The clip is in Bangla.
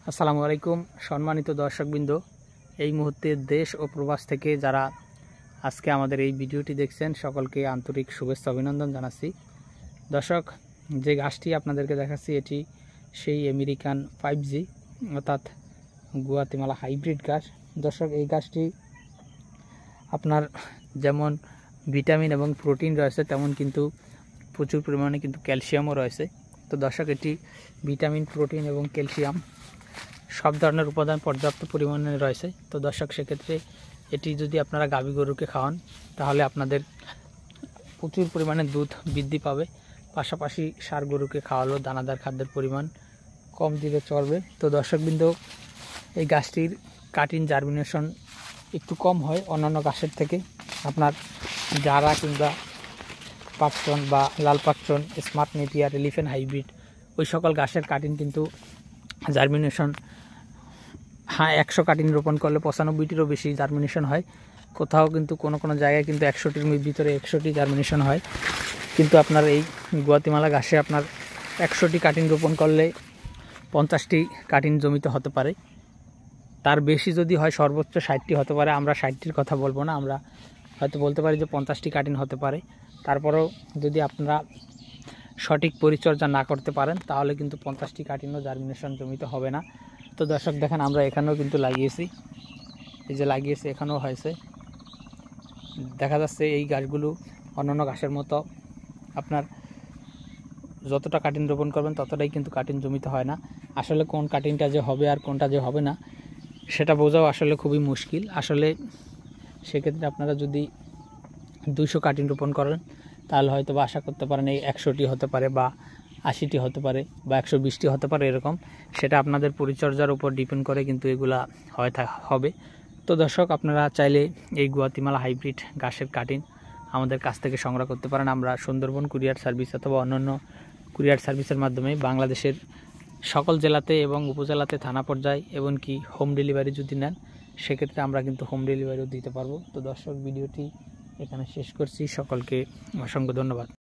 আসসালামু আলাইকুম সম্মানিত দর্শকবৃন্দ, এই মুহূর্তে দেশ ও প্রবাস থেকে যারা আজকে আমাদের এই ভিডিওটি দেখছেন সকলকে আন্তরিক শুভেচ্ছা অভিনন্দন জানাচ্ছি। দর্শক, যে গাছটি আপনাদেরকে দেখাচ্ছি এটি সেই আমেরিকান 5G অর্থাৎ গুয়াতেমালা হাইব্রিড গাছ। দর্শক, এই গাছটি আপনার যেমন ভিটামিন এবং প্রোটিন রয়েছে তেমন কিন্তু প্রচুর পরিমাণে কিন্তু ক্যালসিয়ামও রয়েছে। তো দর্শক, এটি ভিটামিন, প্রোটিন এবং ক্যালসিয়াম সব ধরনের উপাদান পর্যাপ্ত পরিমাণে রয়েছে। তো দর্শক, সেক্ষেত্রে এটি যদি আপনারা গাভী গরুকে খাওয়ান তাহলে আপনাদের প্রচুর পরিমাণে দুধ বৃদ্ধি পাবে। পাশাপাশি ষাঁড় গরুকে খাওয়ালেও দানাদার খাদ্যের পরিমাণ কম দিলে চলবে। তো দর্শকবৃন্দ, এই গাছটির কাটিং জার্মিনেশন একটু কম হয় অন্যান্য গাছের থেকে। আপনার জারা কিংবা পাকচন বা লাল পাকচন, স্মার্ট নেপিয়ার, এলিফ্যান্ট হাইব্রিড ওই সকল গাছের কাটিং কিন্তু জার্মিনেশন 100 কাটিং রোপণ করলে 95টিরও বেশি জার্মিনেশন হয়। কোথাও কিন্তু কোনো জায়গায় কিন্তু 100টির ভিতরে 100টি জার্মিনেশন হয়। কিন্তু আপনার এই গুয়াতেমালা গাছে আপনার 100টি কাটিং রোপণ করলে 50টি কাটিং জমিতে হতে পারে। তার বেশি যদি হয় সর্বোচ্চ 60টি হতে পারে। আমরা 60টির কথা বলবো না, আমরা হয়তো বলতে পারি যে 50টি কাটিং হতে পারে। তারপরেও যদি আপনারা সঠিক পরিচর্যা না করতে পারেন তাহলে কিন্তু 50টি কাটিংও জার্মিনেশন জমিতে হবে না। তো দর্শক দেখেন, আমরা এখানেও কিন্তু লাগিয়েছি, এই যে লাগিয়েছি এখানেও হয়েছে। দেখা যাচ্ছে এই গাছগুলো অন্যান্য গাছের মতো আপনার যতটা কাটিং রোপণ করবেন ততটাই কিন্তু কাটিং জমিতে হয় না। আসলে কোন কাটিংটা যে হবে আর কোনটা যে হবে না সেটা বোঝাও আসলে খুবই মুশকিল। আসলে সেক্ষেত্রে আপনারা যদি 200 কাটিং রোপণ করেন তাহলে হয়তো বা আশা করতে পারেন এই 100টি হতে পারে বা 80টি হতে পারে বা 120টি হতে পারে, এরকম। সেটা আপনাদের পরিচর্যার উপর ডিপেন্ড করে কিন্তু এগুলা হবে। তো দর্শক, আপনারা চাইলে এই গুয়াতেমালা হাইব্রিড গাছের কাটিং আমাদের কাছ থেকে সংগ্রহ করতে পারেন। আমরা সুন্দরবন কুরিয়ার সার্ভিস অথবা অন্যান্য কুরিয়ার সার্ভিসের মাধ্যমে বাংলাদেশের সকল জেলাতে এবং উপজেলাতে, থানা পর্যায়ে এমনকি হোম ডেলিভারি যদি নেন সেক্ষেত্রে আমরা কিন্তু হোম ডেলিভারিও দিতে পারবো। তো দর্শক, ভিডিওটি এখানে শেষ করছি। সকলকে অসংখ্য ধন্যবাদ।